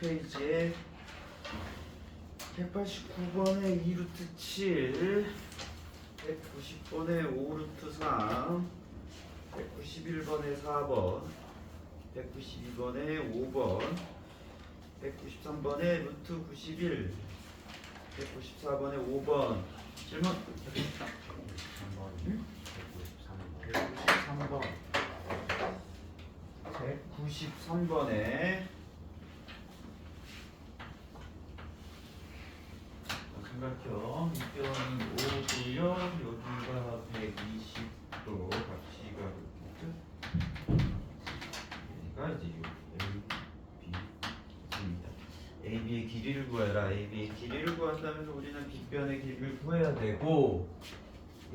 1페이지에 189번에 2루트 7, 190번에 5루트 3, 191번에 4번, 192번에 5번, 193번에 루트 91, 194번에 5번. 질문. 193번에 삼각형 이변은 5고요. 여기가 120도 각시가 여기가 이제 AB입니다. AB의 길이를 구해라. AB의 길이를 구한다면 우리는 빗변의 길이를 구해야 되고,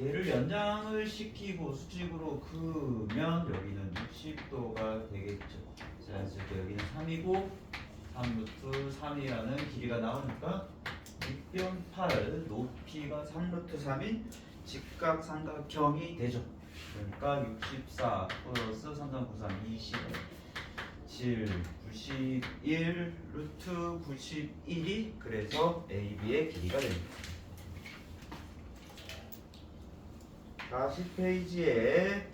얘를 연장을 시키고 수직으로 그으면 여기는 60도가 되겠죠. 자, 그래서 여기는 3이고 3루트 3이라는 길이가 나오니까 빗변 8 높이가 3루트 3인 직각삼각형이 되죠. 그러니까 64 플러스 3393 27 91 루트 91이 그래서 AB의 길이가 됩니다. 40페이지에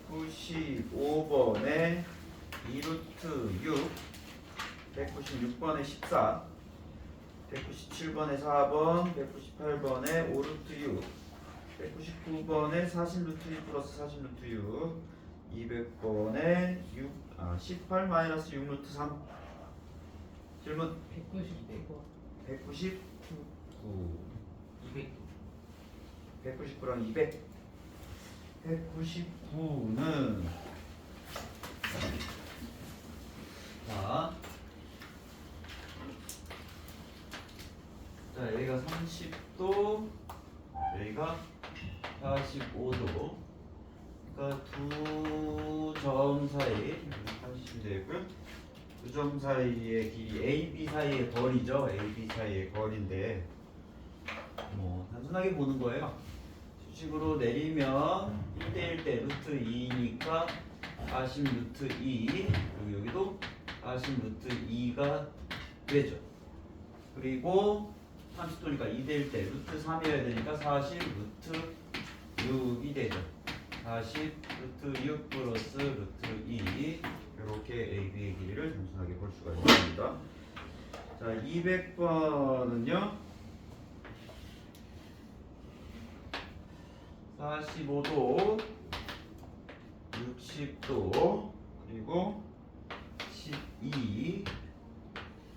195번에 2루트 6, 196번에 14, 197번에 4번, 198번에 5루트 6, 199번에 40루트 2 플러스 40루트 6, 200번에 18 마이너스 6루트 3. 질문. 199. 199랑 200. 199는 자, 여기가 30도, 여기가 45도. 그러니까 두 점 사이 하시면 되고요. 두 점 사이의 길이 AB 사이의 거리죠. AB 사이의 거리인데 뭐 단순하게 보는 거예요. 수직으로 내리면 1대1 대 루트 2니까 40 루트 2, 그리고 여기도 40 루트 2가 되죠. 그리고 30도니까 2대1 대 루트 3이어야 되니까 40 루트 6이 되죠. 40 루트 6 플러스 루트 2, 이렇게 AB의 길이를 단순하게 볼 수가 있습니다. 자, 200번은요 45도, 60도, 그리고 12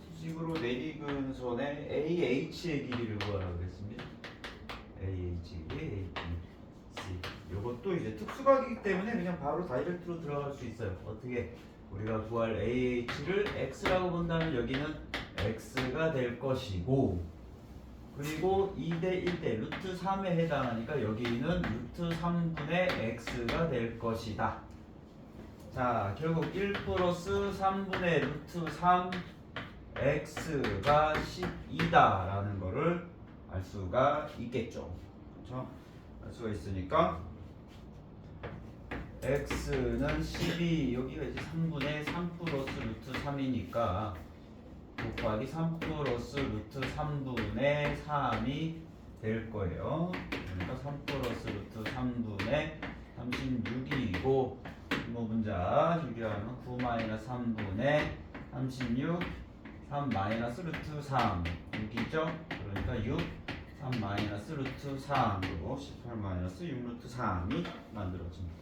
수직으로 내리근 선의 AH의 길이를 구하라고 했습니다. AH, AB, C. 이것도 이제 특수각이기 때문에 그냥 바로 다이렉트로 들어갈 수 있어요. 어떻게? 우리가 구할 AH를 X라고 본다면 여기는 X가 될 것이고, 그리고 2대 1대 루트 3에 해당하니까 여기는 루트 3분의 x가 될 것이다. 자, 결국 1 플러스 3분의 루트 3 x가 12다 라는 거를 알 수가 있겠죠. 그렇죠? 알 수가 있으니까 x는 12, 여기가 이제 3분의 3 플러스 루트 3이니까 곱하기 3 플러스 루트 3분의 3이 될 거예요. 그러니까 3 플러스 루트 3분의 36이고, 분모분자 유리하면 9 마이너스 3분의 36, 3 마이너스 루트 3, 6이죠? 그러니까 6, 3 마이너스 루트 3, 그리고 18 마이너스 6 루트 3이 만들어집니다.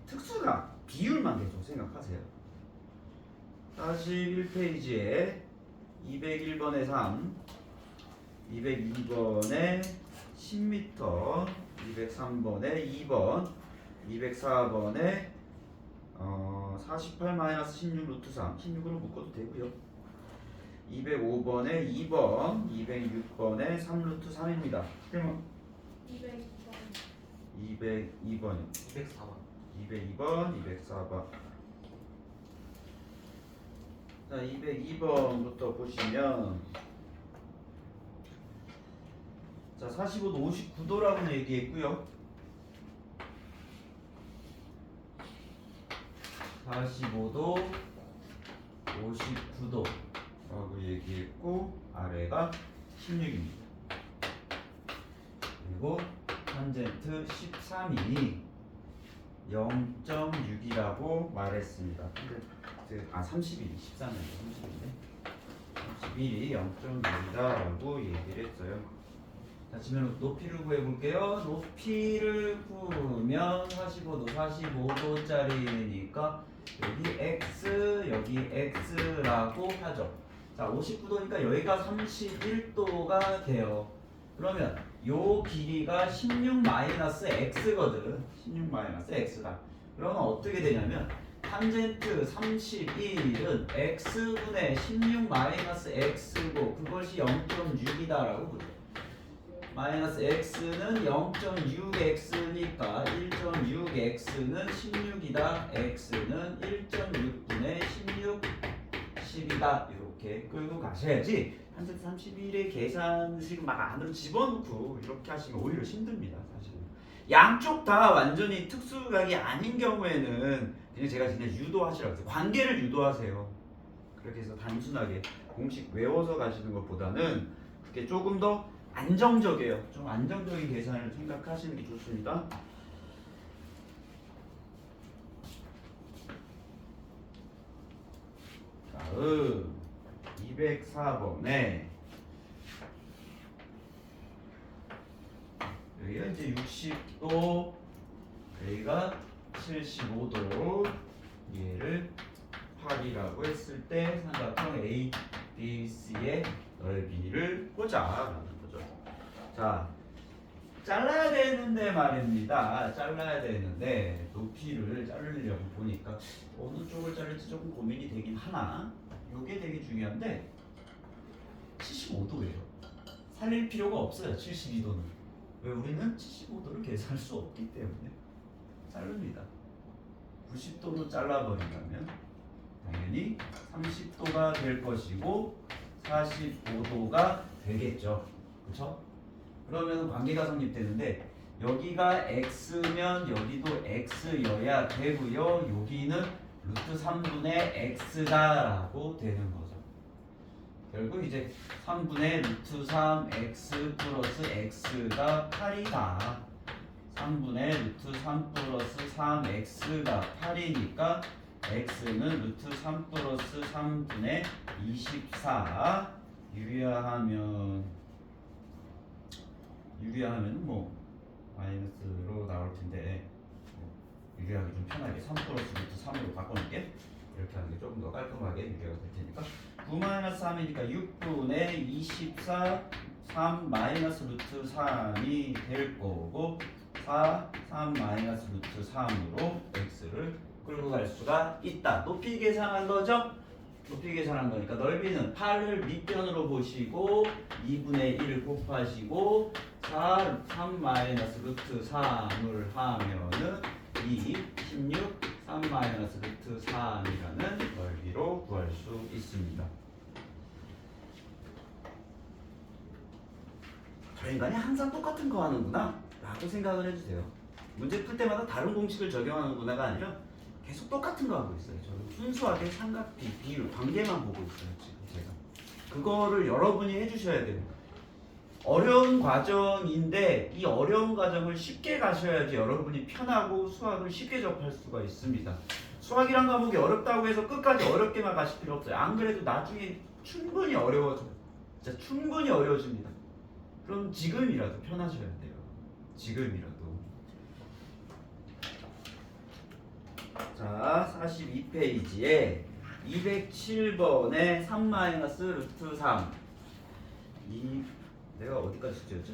특수가 비율만 계속 생각하세요. 41페이지에 201번에 3, 202번에 10m, 203번에 2번, 204번에 48-16 루트 3, 16으로 묶어도 되고요. 205번에 2번, 206번에 3 루트 3입니다. 그러면 202번이요. 202번, 204번. 자, 202번부터 보시면, 자, 45도 59도라고 얘기했고요. 45도 59도라고 얘기했고 아래가 16입니다. 그리고 탄젠트 13이 0.6이라고 말했습니다. 31이 13인데 31이 0.6이다라고 얘기를 했어요. 자, 지금 높이를 구해볼게요. 높이를 구하면 45도, 45도짜리니까 여기 x, 여기 x라고 하죠. 자, 59도니까 여기가 31도가 돼요. 그러면 요 길이가 16-x거든. 16-x다. 그러면 어떻게 되냐면 탄젠트 31은 x분의 16-x고 그것이 0.6이다라고 부르죠. 마이너스 x는 0.6x니까 1.6x는 16이다. x는 1.6분의 16, 10이다. 이렇게 끌고 가셔야지. 탄젠트 31의 계산식 막 안으로 집어넣고 이렇게 하시면 오히려 힘듭니다. 사실은. 양쪽 다 완전히 특수각이 아닌 경우에는 그냥 제가 유도하시라고 했어요. 관계를 유도하세요. 그렇게 해서 단순하게 공식 외워서 가시는 것보다는 그게 조금 더 안정적이에요. 좀 안정적인 계산을 생각하시는 게 좋습니다. 다음 204번에 여기가 이제 60도, 여기가 75도, 얘를 8이라고 했을 때 삼각형 ABC의 넓이를 보자라는 거죠. 자, 잘라야 되는데 말입니다. 잘라야 되는데 높이를 자르려고 보니까 어느 쪽을 자를지 조금 고민이 되긴 하나 이게 되게 중요한데 75도예요. 살릴 필요가 없어요. 72도는. 왜 우리는 75도를 계산할 수 없기 때문에 자릅니다. 90도로 잘라버린다면 당연히 30도가 될 것이고 45도가 되겠죠. 그렇죠? 그러면 관계가 성립되는데 여기가 x면 여기도 x여야 되고요. 여기는 루트 3분의 x다라고 되는 거죠. 결국 이제 3분의 루트 3 x 플러스 x가 8이다. 3분의 루트 3 플러스 3x가 8이니까 x는 루트 3 플러스 3분의 24. 유리하면 뭐 마이너스로 나올 텐데 유리하기 좀 편하게 3 플러스 루트 3으로 바꿔놓을게. 이렇게 하는 게 조금 더 깔끔하게 유리가 될 테니까 9-3이니까 6분의 24 3 마이너스 루트 3이 될 거고 4 3 마이너스 루트 3으로 x를 끌고 갈 수가 있다. 높이 계산한 거죠? 높이 계산한 거니까 넓이는 8을 밑변으로 보시고 2분의 1 곱하시고 4 3 마이너스 루트 3을 하면은 2 16 3 마이너스 루트 3이라는 넓이로 구할 수 있습니다. 저 인간이 항상 똑같은 거 하는구나 라고 생각을 해주세요. 문제 풀 때마다 다른 공식을 적용하는구나가 아니라 계속 똑같은 거 하고 있어요. 저는 순수하게 삼각비, 비율, 관계만 보고 있어요. 지금 제가 그거를 여러분이 해주셔야 돼요. 어려운 과정인데 이 어려운 과정을 쉽게 가셔야지 여러분이 편하고 수학을 쉽게 접할 수가 있습니다. 수학이란 과목이 어렵다고 해서 끝까지 어렵게만 가실 필요 없어요. 안 그래도 나중에 충분히 어려워져요. 진짜 충분히 어려워집니다. 그럼 지금이라도 편하셔야 돼요. 지금이라도. 자, 42페이지에 207번에 3 마이너스 루트 3 내가 어디까지 숙제였죠?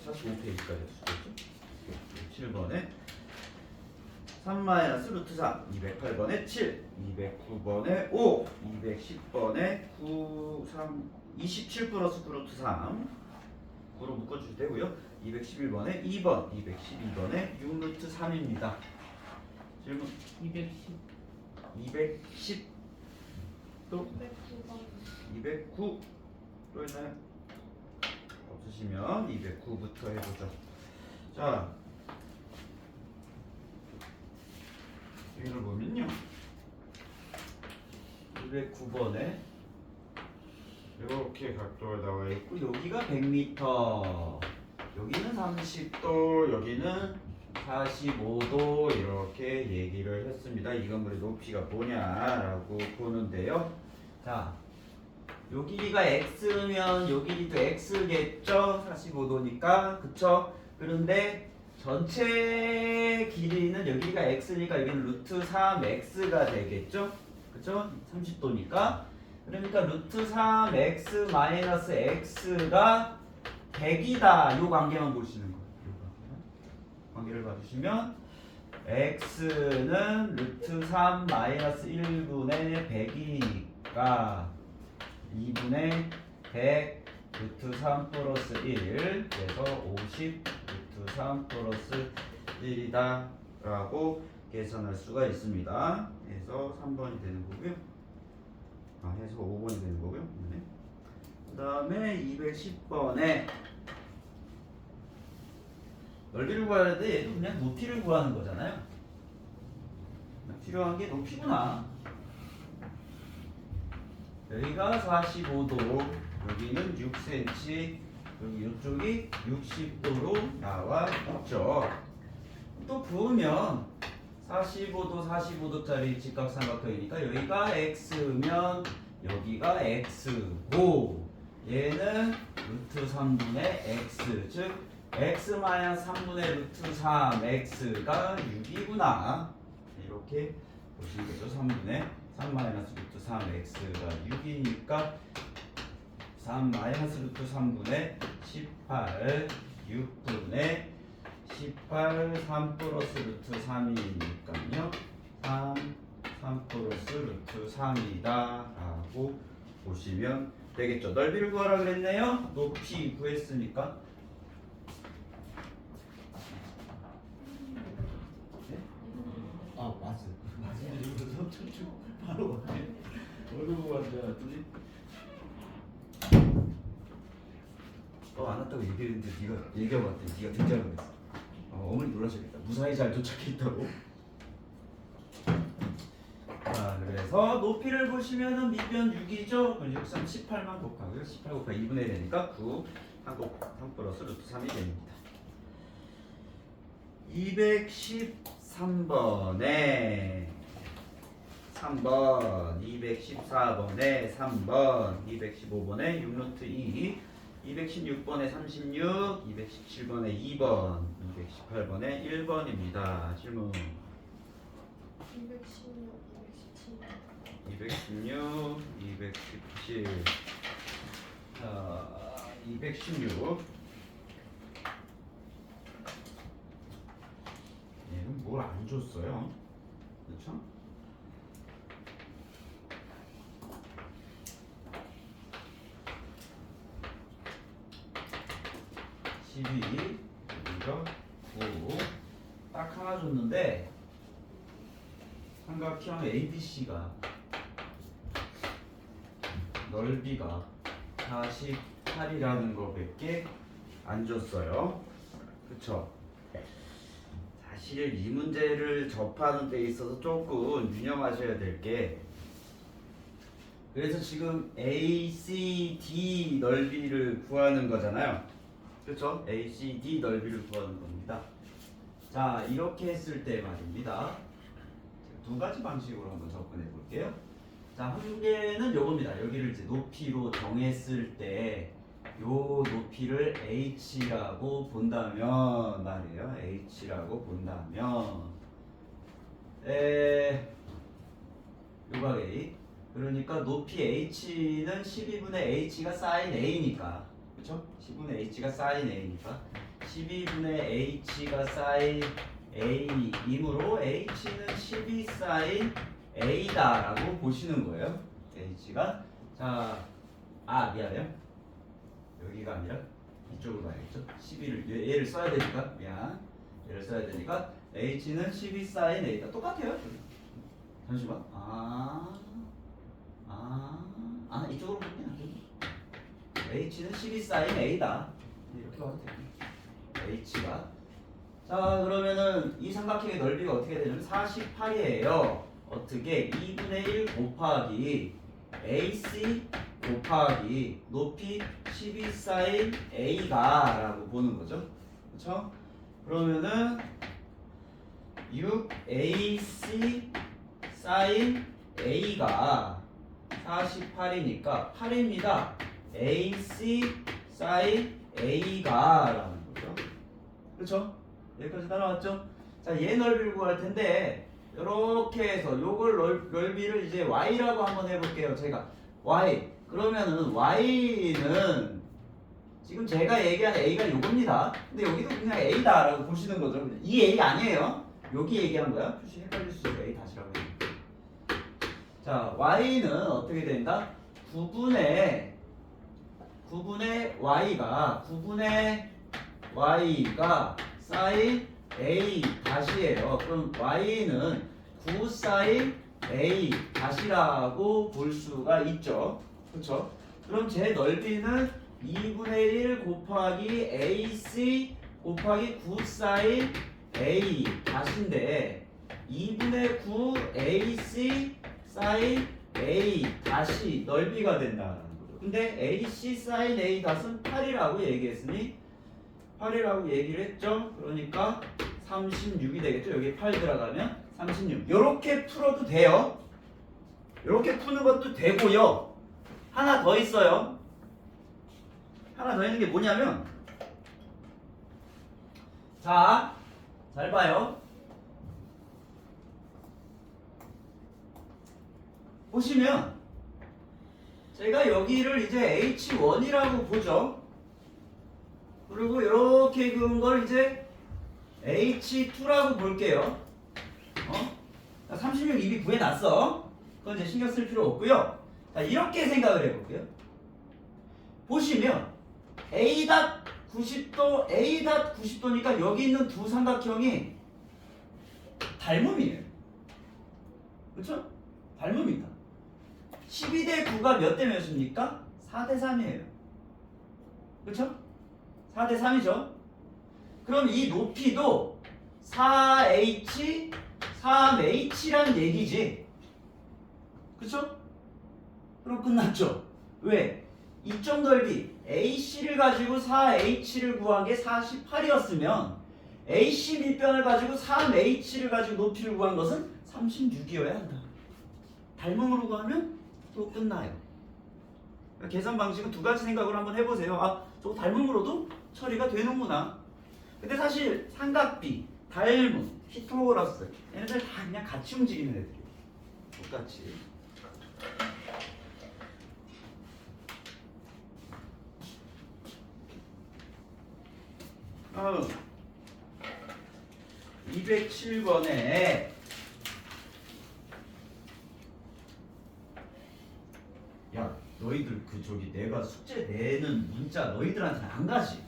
45페이지까지 숙제였죠? 7번에 3 마이너스 루트 3 208번에 7 209번에 5 210번에 9 3 27 플러스 9 루트 3 9로 묶어주셔도 되고요. 211번에 2번 212번에 6 루트 3입니다. 질문 210 또 209 또 있나요? 없으시면 209부터 해보죠. 자, 얘를 보면요 209번에 이렇게 각도가 나와 있고 여기가 100m 여기는 30도 여기는 45도 이렇게 얘기를 했습니다. 이 건물의 높이가 뭐냐라고 보는데요. 자, 요 길이가 x면 요 길이도 x겠죠? 45도니까 그쵸? 그런데 전체 길이는 여기가 x니까 여기는 루트 3x가 되겠죠? 그쵸? 30도니까 그러니까 루트 3x 마이너스 x가 100이다. 요 관계만 보시는 거예요. 요 관계를 봐주시면 x는 루트 3 마이너스 1분의 100이니까 2분의 100 루트 3 플러스 1 그래서 50 루트 3 플러스 1이다 라고 계산할 수가 있습니다. 그래서 3번이 되는 거고요. 해서 5번이 되는 거고요. 네. 그 다음에 210번에 넓이를 구해야 돼. 얘도 그냥 높이를 구하는 거잖아요. 필요한 게 높이구나. 여기가 45도, 여기는 6cm, 여기 이쪽이 60도로 나와 있죠. 또 부으면 45도, 45도짜리 직각삼각형이니까 여기가 x면 여기가 x고 얘는 루트 3분의 x 즉 x 마이너스 3분의 루트 3x가 6이구나 이렇게 보시는 거죠. 3분의 3 마이너스 루트 3x가 6이니까 3 마이너스 루트 3분의 18 6분의 18 3 플러스 루트 3이니까요 3 플러스 루트 3이다 라고 보시면 되겠죠. 넓이를 구하라 그랬네요. 높이 구했으니까 네? 아 맞아. 말씀드리고서 춤추 바로 왔네. 어느 거 왔냐 했더니 안 왔다고 얘기했는데 네가 얘기하고 왔더니 네가 등장을 했어. 어머니 놀라셨겠다. 무사히 잘 도착했다고. 자, 그래서 높이를 보시면은 밑변 6이죠. 그럼 6, 3, 18만 곱하고요. 18 곱하기 2분의 1 되니까 9, 3 플러스 루트 3이 됩니다. 213번에 3번, 214번에 3번, 215번에 6루트 2, 216번에 36, 217번에 2번, 218번에 1번입니다. 질문 216, 217 자, 216 얘는 뭘 안 줬어요. 그렇죠? 이거 9 딱 하나 줬는데 삼각형 ABC가 넓이가 48이라는 거밖에 안 줬어요. 그쵸? 사실 이 문제를 접하는 데 있어서 조금 유념하셔야 될 게 그래서 지금 ACD 넓이를 구하는 거잖아요. 그렇죠? ACD 넓이를 구하는 겁니다. 자, 이렇게 했을 때 말입니다. 두 가지 방식으로 한번 접근해 볼게요. 자, 한 개는 요겁니다. 여기를 이제 높이로 정했을 때 요 높이를 h라고 본다면 말이에요. h라고 본다면 요가 a 그러니까 높이 h는 12분의 h가 사인 a니까 그렇죠? 10분의 h가 사인 a니까 12분의 h가 사인 a이므로 h는 12 사인 a다라고 보시는 거예요. h가 자, 미안해요. 여기가 아니라 이쪽으로 가야겠죠. 12를 얘를 써야 되니까 얘를 써야 되니까 h는 12 사인 a다. 똑같아요. 잠시만. 이쪽으로 보면 안 되네. h는 12 사인 a다. 이렇게 가도 돼요. h가 자, 그러면은 이 삼각형의 넓이가 어떻게 되냐면 48이에요. 어떻게? 2분의 1 곱하기 AC 곱하기 높이 12 사인 A가 라고 보는 거죠. 그쵸? 그러면은 6AC 사인 A가 48이니까 8입니다. AC 사인 A가 라는 거죠. 그쵸? 여기까지 따라왔죠? 자, 얘 넓이를 구할 텐데 이렇게 해서 요걸 넓이를 이제 y라고 한번 해볼게요. 제가 y 그러면은 y는 지금 제가 얘기한 a가 요겁니다. 근데 여기도 그냥 a다라고 보시는 거죠. 이 a 아니에요. 여기 얘기한 거야. 표시 헷갈릴 수 있어. a 다시라고 해. 자, y는 어떻게 된다? 9분의 y가 사인 a 다시예요. 그럼 y는 9 사인 a 다시라고 볼 수가 있죠. 그렇죠? 그럼 제 넓이는 2분의 1 곱하기 ac 곱하기 9 사인 a 다시인데 2분의 9 ac 사인 a 다시 넓이가 된다는 거죠. 근데 ac 사인 a 다스는 8이라고 얘기했으니 8이라고 얘기를 했죠. 그러니까 36이 되겠죠. 여기 8 들어가면 36. 이렇게 풀어도 돼요. 이렇게 푸는 것도 되고요. 하나 더 있어요. 하나 더 있는 게 뭐냐면 자, 잘 봐요. 보시면 제가 여기를 이제 H1이라고 보죠. 그리고 이렇게 그은 걸 이제 H2라고 볼게요. 36 이미 구해놨어. 그건 이제 신경 쓸 필요 없고요. 자, 이렇게 생각을 해볼게요. 보시면 A' 90도, A' 90도니까 여기 있는 두 삼각형이 닮음이에요. 그렇죠? 닮음이다. 12대 9가 몇 대 몇입니까? 4대 3이에요. 그렇죠? 4대 3이죠. 그럼 이 높이도 4H, 3H란 얘기지. 그쵸? 그럼 끝났죠. 왜? 이쪽 넓이 AC를 가지고 4H를 구한 게 48이었으면 AC 밑변을 가지고 3H를 가지고 높이를 구한 것은 36이어야 한다. 닮음으로 구하면 또 끝나요. 계산 방식은 두 가지 생각을 한번 해보세요. 아, 저거 닮음으로도 처리가 되는구나. 근데 사실 삼각비, 닮음, 피타고라스 얘네들 다 그냥 같이 움직이는 애들이에요. 똑같이. 다음 207번에 야, 너희들 저기 내가 숙제 내는 문자 너희들한테는 안 가지?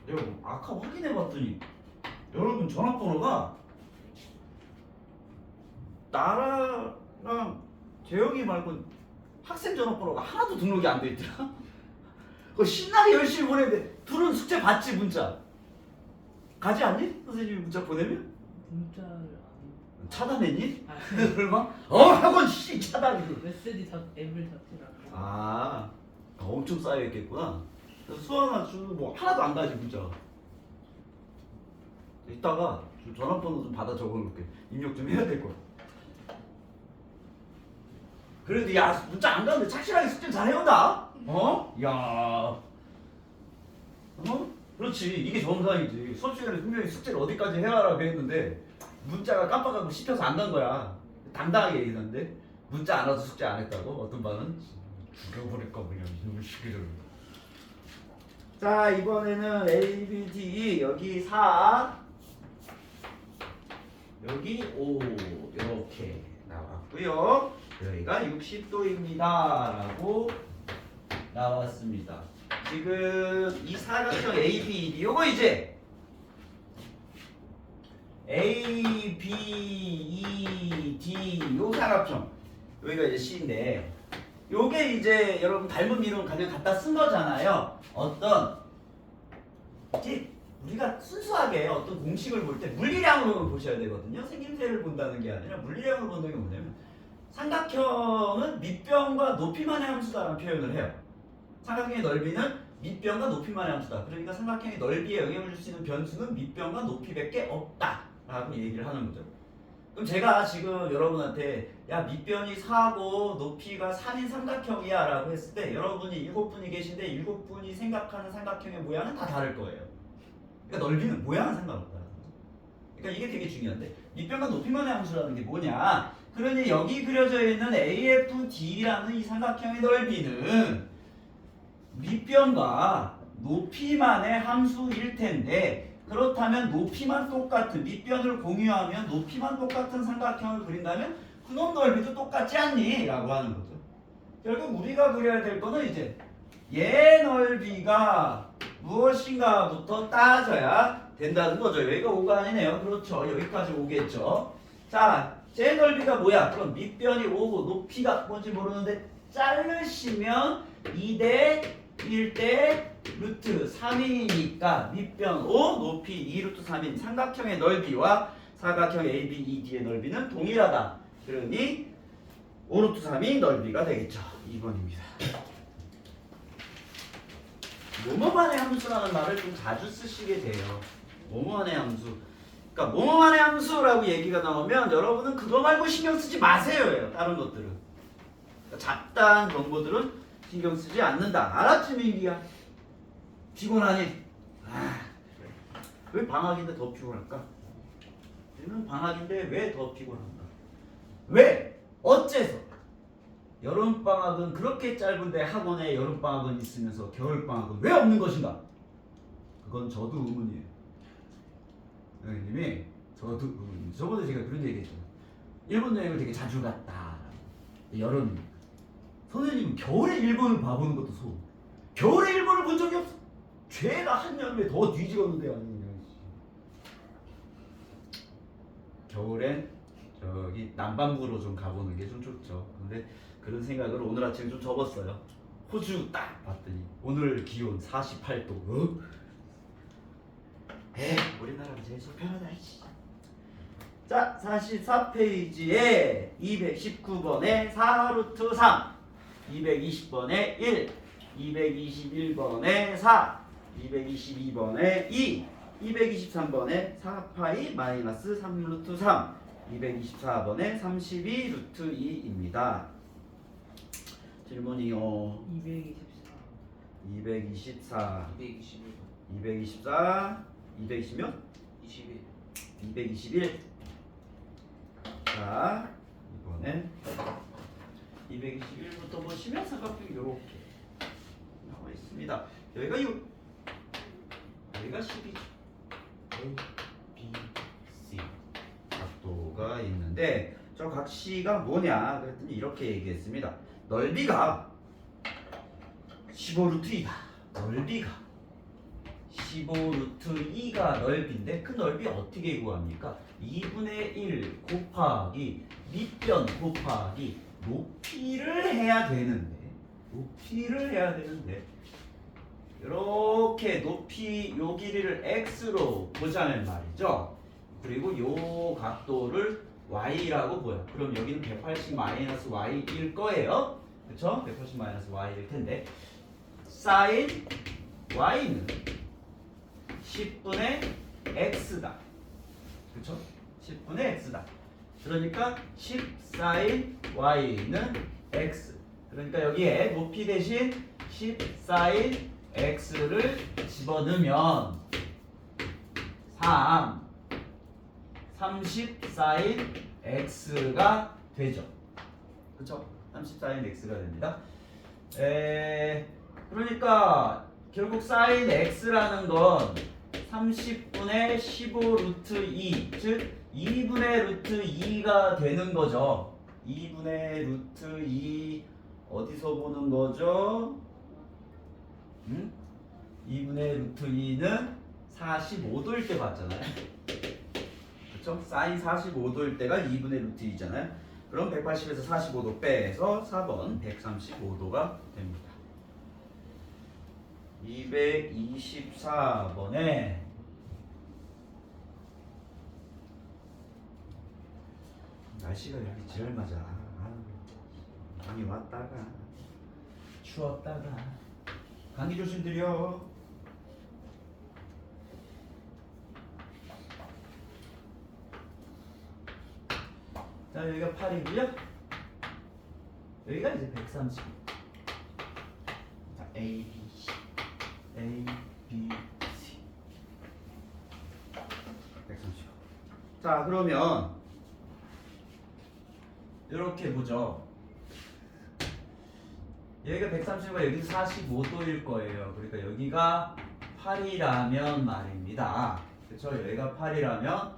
내가 아까 확인해봤더니 여러분 전화번호가 나랑 재영이 말고 학생 전화번호가 하나도 등록이 안 돼 있더라. 그거 신나게 열심히 보내는데 둘은 숙제 받지 문자 가지 않니? 선생님이 문자 보내면? 문자를 안 차단했니? 아, 얼마? 학원 씨 차단이. 메시지 앱을 자체를 아, 엄청 쌓여있겠구나. 수학나 뭐 하나도 안 가지 문자. 이따가 좀 전화번호 좀 받아 적어놓을게. 입력 좀 해야 될 거야. 그래도 야 문자 안 가는데 착실하게 숙제 잘 해온다. 야. 그렇지. 이게 정상이지. 수업 시간에 분명히 숙제를 어디까지 해와라고 했는데 문자가 깜빡하고 씹혀서 안 간 거야. 당당하게 얘기했는데 문자 안 와서 숙제 안 했다고? 어떤 반은 죽여버릴까 그냥 이놈의 시기를. 자, 이번에는 A, B, D 여기 4 여기 5 이렇게 나왔고요. 여기가 60도입니다 라고 나왔습니다. 지금 이 사각형 A, B, D 요거 이제 A, B, E, D 요 사각형 여기가 이제 C인데 요게 이제 여러분 닮은 이름 그냥 갖다 쓴 거잖아요. 어떤 우리가 순수하게 어떤 공식을 볼 때 물리량으로 보셔야 되거든요. 생김새를 본다는 게 아니라 물리량으로 본다는 게 뭐냐면 삼각형은 밑변과 높이만의 함수다라는 표현을 해요. 삼각형의 넓이는 밑변과 높이만의 함수다. 그러니까 삼각형의 넓이에 영향을 줄 수 있는 변수는 밑변과 높이밖에 없다라고 얘기를 하는 거죠. 그럼 제가 지금 여러분한테 야 밑변이 4고 높이가 3인 삼각형이야 라고 했을 때 여러분이 7분이 계신데 7분이 생각하는 삼각형의 모양은 다 다를 거예요. 그러니까 넓이는 모양은 상관없다. 그러니까 이게 되게 중요한데 밑변과 높이만의 함수라는 게 뭐냐? 그러니 여기 그려져 있는 AFD라는 이 삼각형의 넓이는 밑변과 높이만의 함수일 텐데 그렇다면 높이만 똑같은 밑변을 공유하면 높이만 똑같은 삼각형을 그린다면 그놈 넓이도 똑같지 않니? 라고 하는 거죠. 결국 우리가 그려야 될 거는 이제 얘 넓이가 무엇인가부터 따져야 된다는 거죠. 여기가 5가 아니네요. 그렇죠. 여기까지 오겠죠. 자, 제 넓이가 뭐야? 그럼 밑변이 5고 높이가 뭔지 모르는데 자르시면 2대 1대 루트 3이니까 밑변 5, 높이 2 루트 3인 삼각형의 넓이와 사각형 ABED의 넓이는 동일하다. 그러니 5 루트 3이 넓이가 되겠죠. 2번입니다. 뭐뭐만의 함수라는 말을 좀 자주 쓰시게 돼요. 뭐뭐만의 함수. 그러니까 뭐뭐만의 함수라고 얘기가 나오면 여러분은 그거 말고 신경 쓰지 마세요. 다른 것들은. 그러니까 잡다한 그런 것들은 신경 쓰지 않는다. 알았지 민기야? 피곤하니? 왜 방학인데 더 피곤할까? 우리는 방학인데 왜 더 피곤한가? 왜? 어째서? 여름방학은 그렇게 짧은데 학원에 여름방학은 있으면서 겨울방학은 왜 없는 것인가? 그건 저도 의문이에요. 선생님이 저도 의문이에요. 저번에 제가 그런 얘기 했잖아요. 일본 여행을 되게 자주 갔다. 여름. 선생님은 겨울에 일본을 봐보는 것도 소름. 겨울에 일본을 본 적이 없어. 죄가 한여름에 더 뒤지겠는데 아니냐. 겨울엔 저기 남반구로 좀 가보는 게 좀 좋죠. 근데 그런 생각을 오늘 아침에 좀 접었어요. 호주 딱 봤더니 오늘 기온 48도. 우리나라가 제일 속편하다. 자, 44페이지에 219번에 4 루트 3, 220번에 1, 221번에 4, 222번에 2, 223번에 4파이 마이너스 3 루트 3, 224번에 32 루트 2입니다. 질문이요. 224. 224, 221번 224, 220몇? 21 221. 자, 이번엔 221부터 보시면 삼각형이 이렇게 나와 있습니다. 여기가 6, 여기가 12죠. A, B, C 각도가 있는데 저 각시가 뭐냐 그랬더니 이렇게 얘기했습니다. 넓이가 15루트 2다. 넓이가 15루트 2가 넓이인데 그 넓이 어떻게 구합니까? 2분의 1 곱하기 밑변 곱하기 높이를 해야 되는데 이렇게 높이 요 길이를 x로 보자는 말이죠. 그리고 요 각도를 y라고 보여. 그럼 여기는 180 마이너스 y일 거예요. 그쵸? 180 마이너스 y일 텐데 sin y는 10분의 x다. 그쵸? 10분의 x다. 그러니까 10 sin y는 x. 그러니까 여기에 높이 대신 10 sin x를 집어넣으면 30 sin x가 되죠. 그쵸? 30 sin x가 됩니다. 그러니까 결국 sin x라는 건 30분의 15 루트 2, 즉 2분의 루트 2가 되는 거죠. 2분의 루트 2 어디서 보는 거죠? 2분의 루트 2는 45도일 때 봤잖아요. 그쵸? 사인 45도일 때가 2분의 루트 2잖아요. 그럼 180에서 45도 빼서 4번 135도가 됩니다. 224번에 날씨가 이렇게 지랄 맞아. 많이 왔다가 추웠다가 감기 조심드려. 자, 여기가 8이고요. 여기가 이제 130. 자, A, B, C, A, B, C. 130. 자, 그러면 이렇게 보죠. 여기가 130과 여기 45도일 거예요. 그러니까 여기가 8이라면 말입니다. 그렇죠? 여기가 8이라면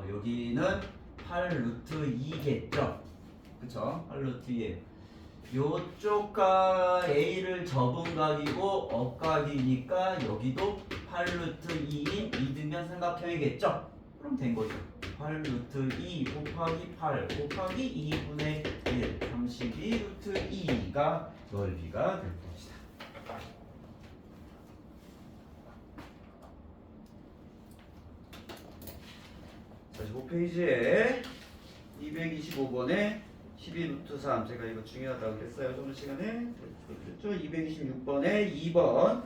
여기는 8 루트 2겠죠. 그쵸? 8 루트 2. 요쪽과 A를 접은 각이고 억각이니까 여기도 8 루트 2인 이등변 삼각형이겠죠? 그럼 된 거죠. 8 루트 2 곱하기 8 곱하기 2분의 1 32 루트 2가 넓이가 될 것이다. 45페이지에 225번에 12 루트 3 제가 이거 중요하다고 그랬어요. 저번 시간에 그랬죠. 226번에 2번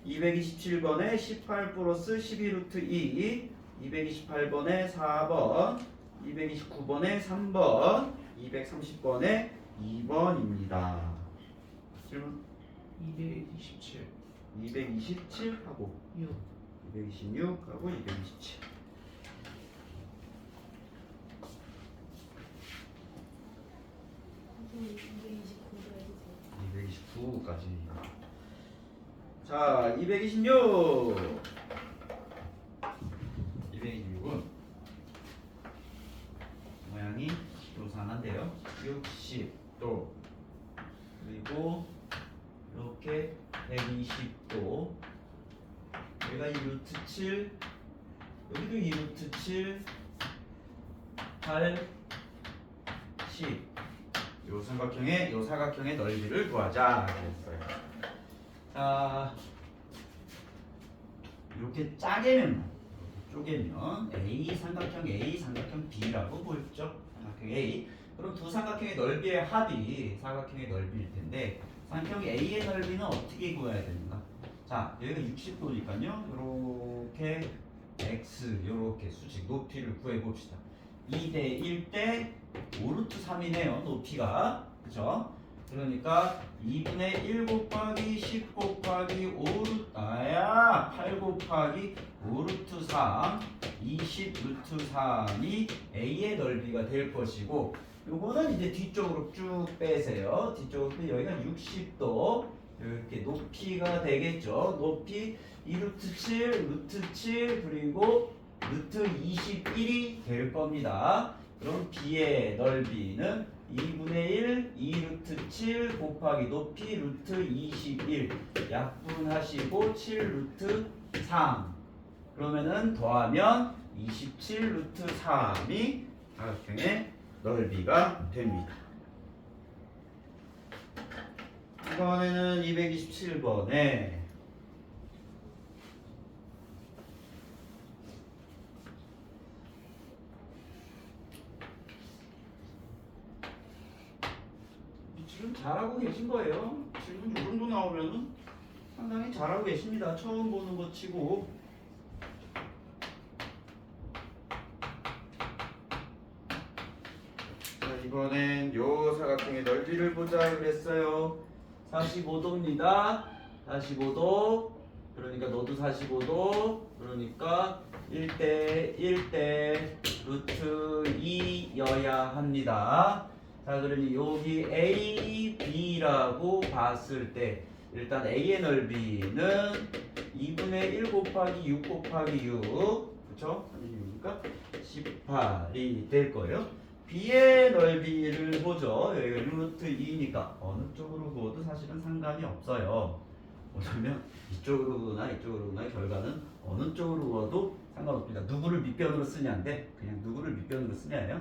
227번에 18 플러스 12 루트 2 228번에 4번 229번에 3번 230번에 2번입니다. 질문 227 227하고 6 226하고 227 229까지. 자, 226. 226은 모양이 요상한데요. 60도 그리고 이렇게 120도. 여기가 2 루트 7. 여기도 2 루트 7. 8 10. 요 사각형의 넓이를 구하자 그랬어요. 자, 이렇게 쪼개면 A 삼각형 B라고 보였죠? 삼각형 A. 그럼 두 삼각형의 넓이의 합이 사각형의 넓이일 텐데 삼각형 A의 넓이는 어떻게 구해야 되는가? 자, 여기가 60도니까요. 이렇게 X 이렇게 수직 높이를 구해 봅시다. 2대 1대 5루트 3이네요. 높이가. 그죠? 그러니까 2분의 1 곱하기 10 곱하기 5루트 8 곱하기 5루트 3 20 루트 3이 A의 넓이가 될 것이고 요거는 이제 뒤쪽으로 쭉 빼세요. 뒤쪽으로 빼 여기가 60도 이렇게 높이가 되겠죠. 높이 2루트 7 루트 7 그리고 루트 21이 될 겁니다. 그럼 B의 넓이는 2분의 1 2루트 7 곱하기 높이 루트 21 약분하시고 7 루트 3 그러면은 더하면 27 루트 3이 사각형의 넓이가 됩니다. 이번에는 227번에 지금 잘하고 계신 거예요. 지금 이 정도 나오면은 상당히 잘하고 계십니다. 처음 보는 것 치고. 자, 이번엔 요 사각형의 넓이를 보자 그랬어요. 45도입니다. 45도. 그러니까 너도 45도. 그러니까 1대 1대 루트 2여야 합니다. 자, 그러니 여기 A, B라고 봤을 때 일단 A의 넓이는 2분의 1 곱하기 6 곱하기 6 그쵸? 36이니까 18이 될 거예요. B의 넓이를 보죠. 여기가 루트 2니까 어느 쪽으로 보도 사실은 상관이 없어요. 뭐냐면 이쪽으로나 이쪽으로나 결과는 어느 쪽으로 보도 상관없습니다. 누구를 밑변으로 쓰냐인데 그냥 누구를 밑변으로 쓰냐예요.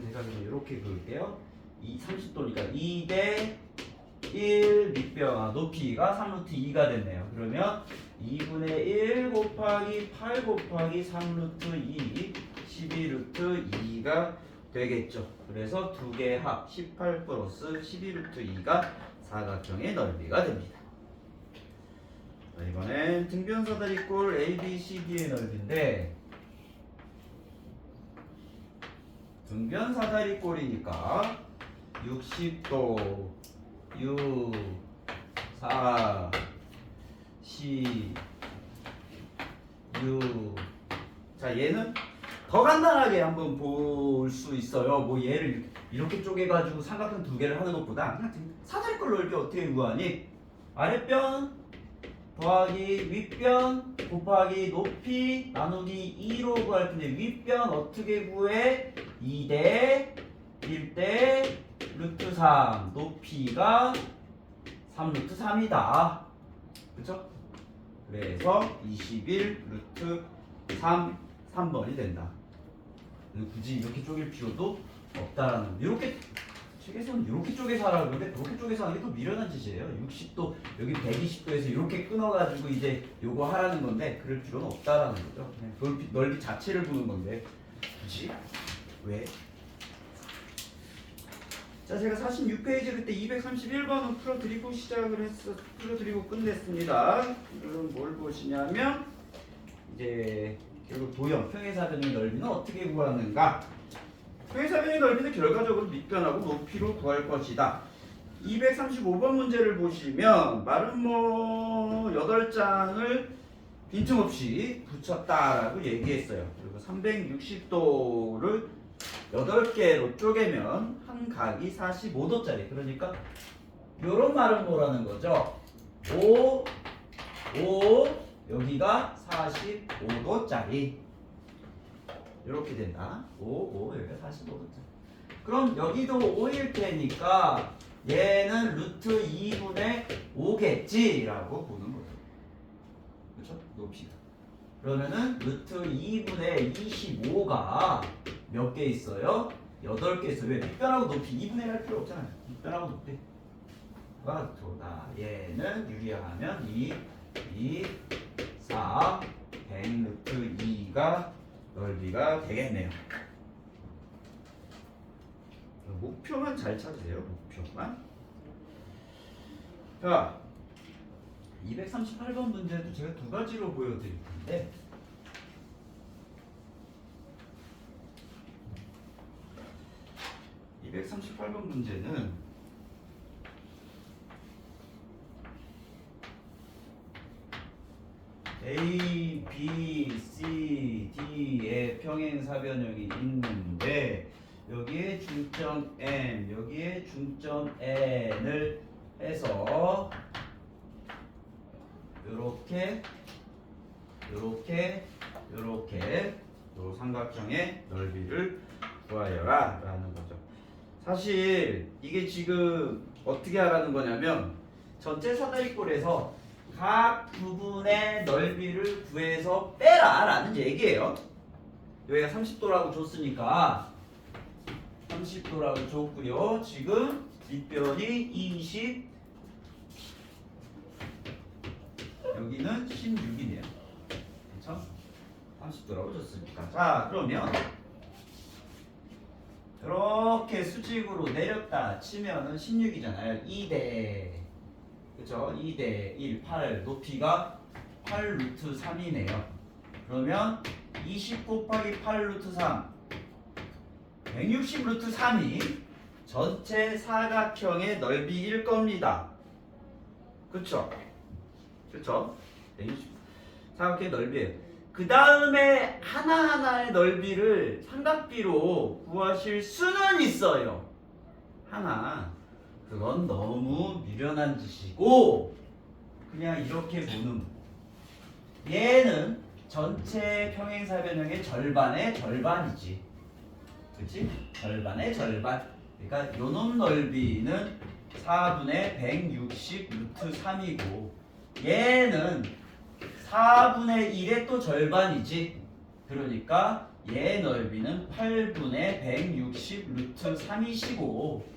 제가 그냥 이렇게 그을게요. 30도니까 2대 1 밑변 높이가 3루트 2가 됐네요. 그러면 2분의 1 곱하기 8 곱하기 3루트 2 12루트 2가 되겠죠. 그래서 두 개 합 18 플러스 12 루트 2가 사각형의 넓이가 됩니다. 자, 이번엔 등변사다리꼴 ABCD의 넓이인데 등변사다리꼴이니까 60도 6 4 10 6 자, 얘는 더 간단하게 한번 볼 수 있어요. 뭐 얘를 이렇게 쪼개가지고 삼각형 두 개를 하는 것보다 그냥 사다리꼴 넓이 어떻게 구하니? 아랫변 더하기 윗변 곱하기 높이 나누기 2로 구할 텐데 윗변 어떻게 구해? 2대 1대 루트 3 높이가 3 루트 3이다. 그쵸? 그래서 21 루트 3번이 된다. 굳이 이렇게 쪼갤 필요도 없다라는 이렇게 책에서는 이렇게 쪼개서 하라고 그러는데 그렇게 쪼개서 하는 게 또 미련한 짓이에요. 60도 여기 120도에서 이렇게 끊어가지고 이제 요거 하라는 건데 그럴 필요는 없다라는 거죠. 그냥 넓이 자체를 보는 건데 굳이 왜? 자, 제가 46페이지 그때 231번은 풀어드리고 풀어드리고 끝냈습니다. 그럼 뭘 보시냐면 이제 결국 도형 평행사변의 넓이는 어떻게 구하는가? 평행사변의 넓이는 결과적으로 밑변하고 높이로 구할 것이다. 235번 문제를 보시면 마름모 8장을 빈틈없이 붙였다라고 얘기했어요. 그리고 360도를 8개로 쪼개면 한 각이 45도짜리. 그러니까 요런 마름모라는 거죠. 5 여기가 45도짜리. 이렇게 된다. 5 여기가 45도짜리. 그럼 여기도 5일 테니까 얘는 루트 2분의 5겠지라고 보는 거죠. 그렇죠? 높이가. 그러면은 루트 2분의 25가 몇 개 있어요? 8개 있어요. 왜? 밑변하고 높이 2분의 1 할 필요 없잖아요. 밑변하고 높이가 도다. 얘는 유리하면 2 4 100 루트 2가 넓이가 되겠네요. 목표만 잘 찾으세요. 목표만. 자, 238번 문제도 제가 두 가지로 보여드릴 텐데 이 238번 문제는 A, B, C, D의 평행사변형이 있는데 여기에 중점 M, 여기에 중점 N을 해서 요렇게 요 삼각형의 넓이를 구하여라 라는 거죠. 사실 이게 지금 어떻게 하라는 거냐면 전체 사다리꼴에서 각 부분의 넓이를 구해서 빼라 라는 얘기예요. 여기가 30도라고 줬으니까 30도라고 줬고요. 지금 밑변이 20, 여기는 16이네요. 그렇죠? 30도라고 줬으니까. 자, 그러면 이렇게 수직으로 내렸다 치면은 16이잖아요. 2대 그렇죠? 2대 1, 8 높이가 8 루트 3이네요. 그러면 20 곱하기 8 루트 3 160 루트 3이 전체 사각형의 넓이일 겁니다. 그쵸? 그쵸? 160 사각형의 넓이에요. 그 다음에 하나하나의 넓이를 삼각비로 구하실 수는 있어요. 하나. 그건 너무 미련한 짓이고 그냥 이렇게 보는 얘는 전체 평행사변형의 절반의 절반이지. 그치? 절반의 절반. 그러니까 요놈 넓이는 4분의 160 루트 3이고 얘는 4분의 1의 또 절반이지. 그러니까 얘 넓이는 8분의 160 루트 3이시고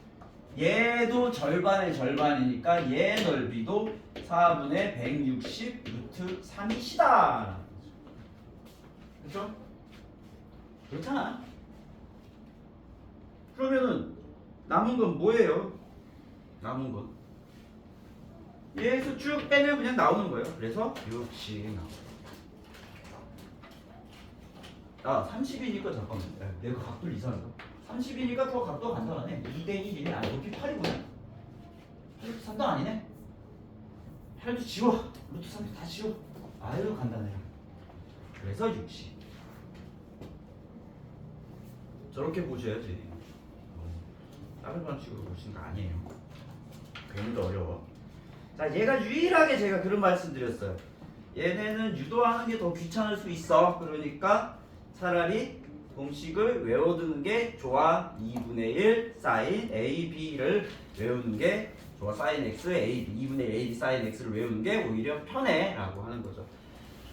얘도 절반의 절반이니까 얘 넓이도 4분의 160 루트 3이시다. 그렇죠? 그렇잖아. 그러면은 남은 건 뭐예요? 남은 건 얘에서 쭉 빼면 그냥 나오는 거예요. 그래서 60 나와. 30이니까 잠깐만. 야, 내가 각도를 이상하다. 30이니까 더 각도 간단하네. 2대 1이네. 아, 높이 8이구나. 8도 3도 아니네. 8도 지워. 루트 3도 다 지워. 아유, 간단해. 그래서 60. 저렇게 보셔야지. 다른 방식으로 보시는 거 아니에요. 괜히 더 어려워. 자, 얘가 유일하게 제가 그런 말씀 드렸어요. 얘네는 유도하는 게 더 귀찮을 수 있어. 그러니까 차라리 공식을 외워두는 게 좋아. 2분의 1 사인 AB를 외우는 게 좋아. 사인 X AB 2분의 1 AB 사인 X를 외우는 게 오히려 편해 라고 하는 거죠.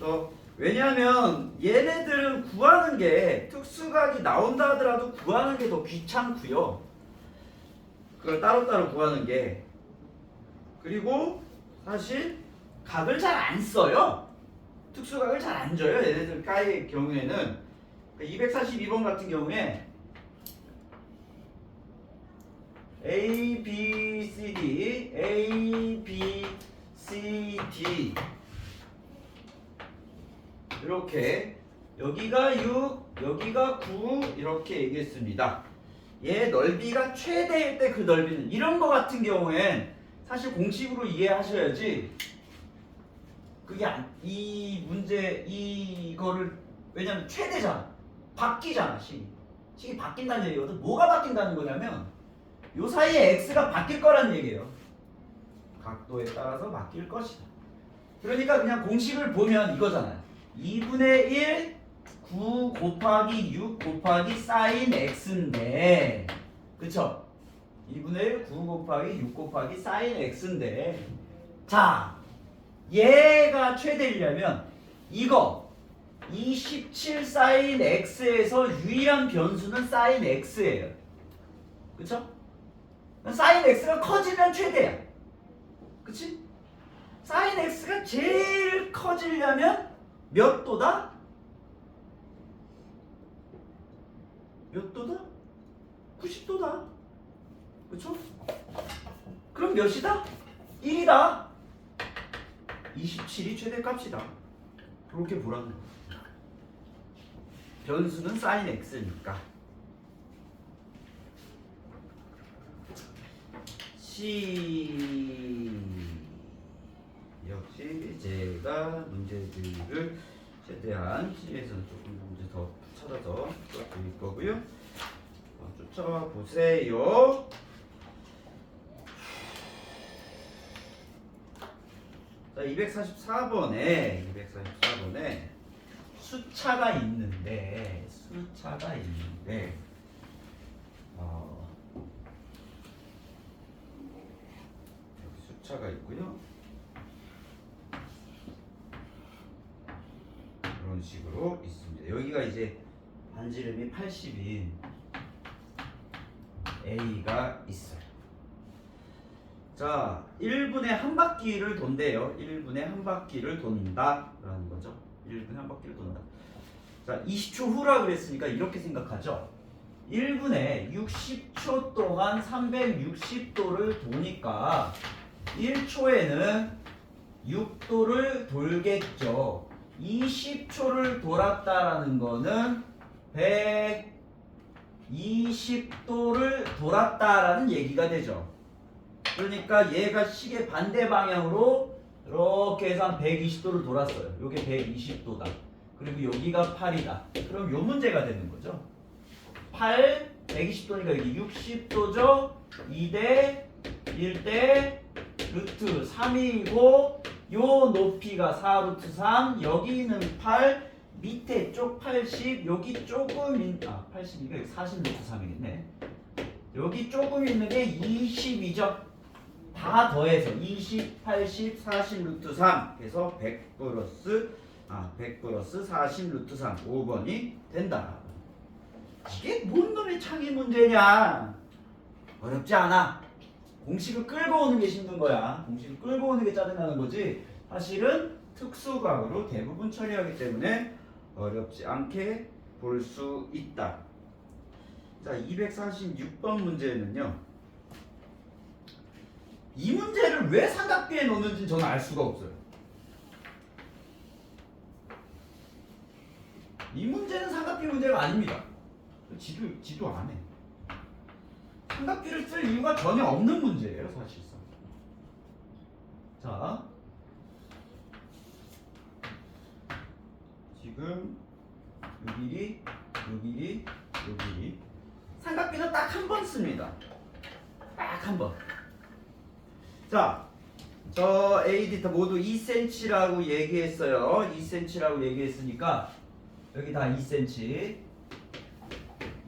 또 왜냐하면 얘네들은 구하는 게 특수각이 나온다 하더라도 구하는 게 더 귀찮고요. 그걸 따로따로 구하는 게. 그리고 사실 각을 잘 안 써요. 특수각을 잘 안 줘요. 얘네들 까의 경우에는 242번 같은 경우에 A, B, C, D, A, B, C, D 이렇게 여기가 6, 여기가 9 이렇게 얘기했습니다. 얘 넓이가 최대일 때 그 넓이는 이런 거 같은 경우엔 사실 공식으로 이해하셔야지. 그게 이 문제 이거를 왜냐면 최대잖아. 바뀌잖아. 식이 바뀐다는 얘기거든. 뭐가 바뀐다는 거냐면 요 사이에 x가 바뀔 거란 얘기예요. 각도에 따라서 바뀔 것이다. 그러니까 그냥 공식을 보면 이거잖아요. 2분의 1 9 곱하기 6 곱하기 사인 x인데 그쵸? 2분의 1 9 곱하기 6 곱하기 사인 x인데 자 얘가 최대이려면 이거 27 사인 x에서 유일한 변수는 사인 x예요. 그쵸? 사인 x가 커지면 최대야. 그치? 사인 x가 제일 커지려면 몇 도다? 몇 도다? 90도다. 그쵸? 그럼 몇이다? 1이다. 27이 최대값이다. 그렇게 보라는 거야. 변수는 사인 x니까. 역시 제가 문제들을 최대한 C에서는 조금 문제 더 찾아서 드릴 거고요. 쫓아와 보세요. 자, 244번에 숫자가 있는데 여기 숫자가 있고요. 이런 식으로 있습니다. 여기가 이제 반지름이 80인 A가 있어요. 자, 1분에 한 바퀴를 돈대요. 1분에 한 바퀴를 돈다라는 거죠. 1분에 한 바퀴를 돈다. 자, 20초 후라 그랬으니까 이렇게 생각하죠. 1분에 60초 동안 360도를 도니까 1초에는 6도를 돌겠죠. 20초를 돌았다라는 거는 120도를 돌았다라는 얘기가 되죠. 그러니까 얘가 시계 반대 방향으로 이렇게 해서 한 120도를 돌았어요. 요게 120도다. 그리고 여기가 8이다. 그럼 요 문제가 되는 거죠. 8, 120도니까 여기 60도죠. 2대 1대 루트 3이고 요 높이가 4 루트 3, 여기는 8, 밑에 쪽 80, 여기 조금 80이니까 여기 40 루트 3이겠네. 여기 조금 있는 게 20이죠. 다 더해서 20, 80, 40 루트 3 해서 100 플러스 40 루트 3 5번이 된다. 이게 뭔 놈의 창의 문제냐? 어렵지 않아. 공식을 끌고 오는 게 힘든 거야. 공식을 끌고 오는 게 짜증나는 거지. 사실은 특수각으로 대부분 처리하기 때문에 어렵지 않게 볼 수 있다. 자, 246번 문제는요. 이 문제를 왜 삼각비에 넣는지 저는 알 수가 없어요. 이 문제는 삼각비 문제가 아닙니다. 지도 안 해. 삼각비를 쓸 이유가 전혀 없는 문제예요, 사실상. 자, 지금 요 길이, 요 길이, 요 길이. 삼각비는 딱 한 번 씁니다. 딱 한 번. 자, 저 AD 모두 2cm라고 얘기했어요. 2cm라고 얘기했으니까 여기 다 2cm,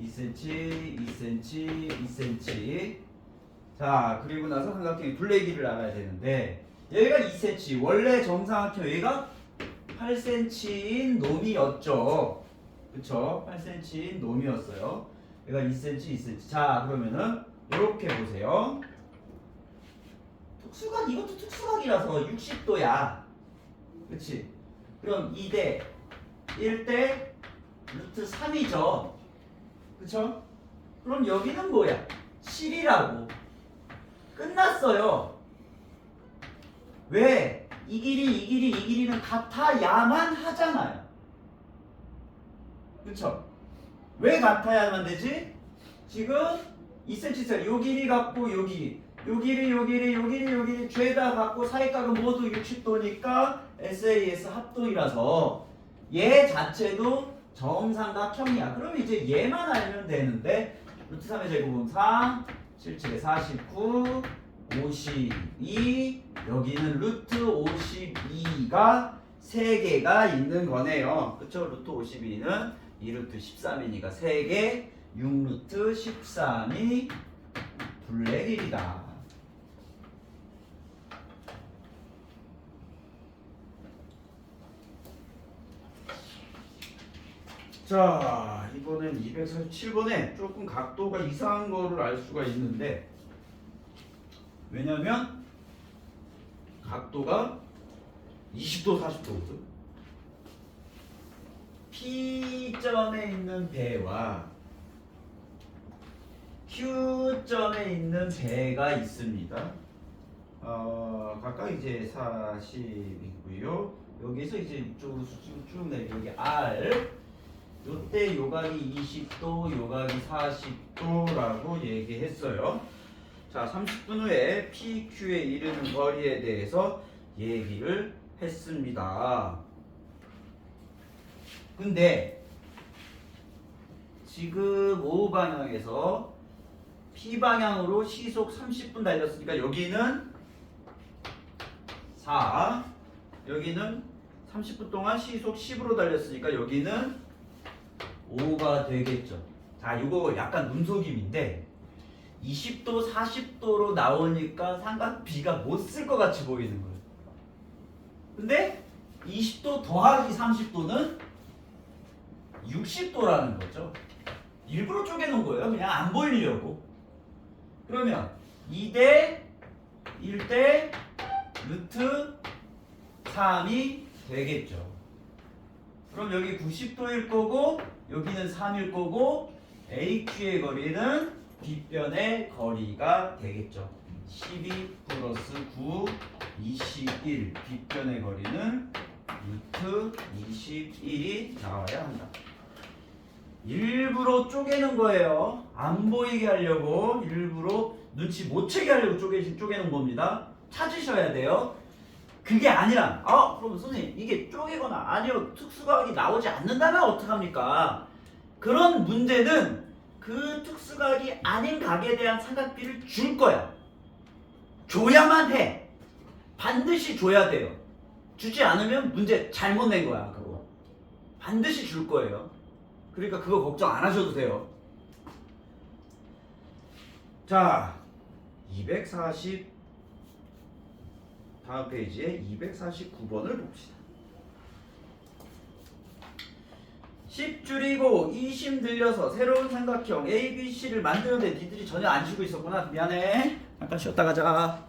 2cm, 2cm, 2cm. 자, 그리고 나서 삼각형의 둘레길이를 알아야 되는데 여기가 2cm, 원래 정사각형 여기가 8cm인 놈이었죠. 그쵸? 8cm인 놈이었어요. 여기가 2cm, 2cm. 자, 그러면은 이렇게 보세요. 특수각, 이것도 특수각이라서 60도야. 그치? 그럼 2대 1대 루트 3이죠. 그쵸? 그럼 여기는 뭐야? 7이라고. 끝났어요. 왜? 이 길이는 같아야만 하잖아요. 그쵸? 왜 같아야만 되지? 지금 2cm 요 길이 같고 요 길이 요 길이 죄다 같고 사이각은 모두 60도니까 SAS 합동이라서 얘 자체도 정삼각형이야. 그럼 이제 얘만 알면 되는데 루트 3의 제곱은 3, 7, 49, 52 여기는 루트 52가 3개가 있는 거네요. 그쵸? 루트 52는 2루트 13이니까 3개 6루트 13이 둘레길이다. 자, 이번엔 247번에 조금 각도가 이상한 거를 알 수가 있는데 왜냐면 각도가 20도 40도거든. P점에 있는 배와 Q점에 있는 배가 있습니다. 각각 이제 40이고요. 여기서 이제 이쪽으로 쭉 내려 여기 R 요때 요각이 20도, 요각이 40도라고 얘기했어요. 자, 30분 후에 PQ에 이르는 거리에 대해서 얘기를 했습니다. 근데 지금 O 방향에서 P 방향으로 시속 30분 달렸으니까 여기는 4, 여기는 30분 동안 시속 10으로 달렸으니까 여기는 5가 되겠죠. 자, 이거 약간 눈속임인데 20도, 40도로 나오니까 삼각비가 못 쓸 것 같이 보이는 거예요. 근데 20도 더하기 30도는 60도라는 거죠. 일부러 쪼개놓은 거예요. 그냥 안 보이려고. 그러면 2대 1대 루트 3이 되겠죠. 그럼 여기 90도일 거고 여기는 3일 거고 AQ의 거리는 빗변의 거리가 되겠죠. 12 플러스 9 21 빗변의 거리는 루트 21이 나와야 한다. 일부러 쪼개는 거예요. 안 보이게 하려고 일부러 눈치 못 채게 하려고 쪼개는 겁니다. 찾으셔야 돼요. 그게 아니라 그럼 선생님 이게 쪼개거나 아니요 특수각이 나오지 않는다면 어떡합니까? 그런 문제는 그 특수각이 아닌 각에 대한 삼각비를 줄 거야. 줘야만 해. 반드시 줘야 돼요. 주지 않으면 문제 잘못 낸 거야. 그거 반드시 줄 거예요. 그러니까 그거 걱정 안 하셔도 돼요. 자, 240 다음 페이지에 249번을 봅시다. 10 줄이고 2심 들려서 새로운 삼각형 ABC를 만드는데 니들이 전혀 안 쉬고 있었구나. 미안해. 잠깐 쉬었다 가자.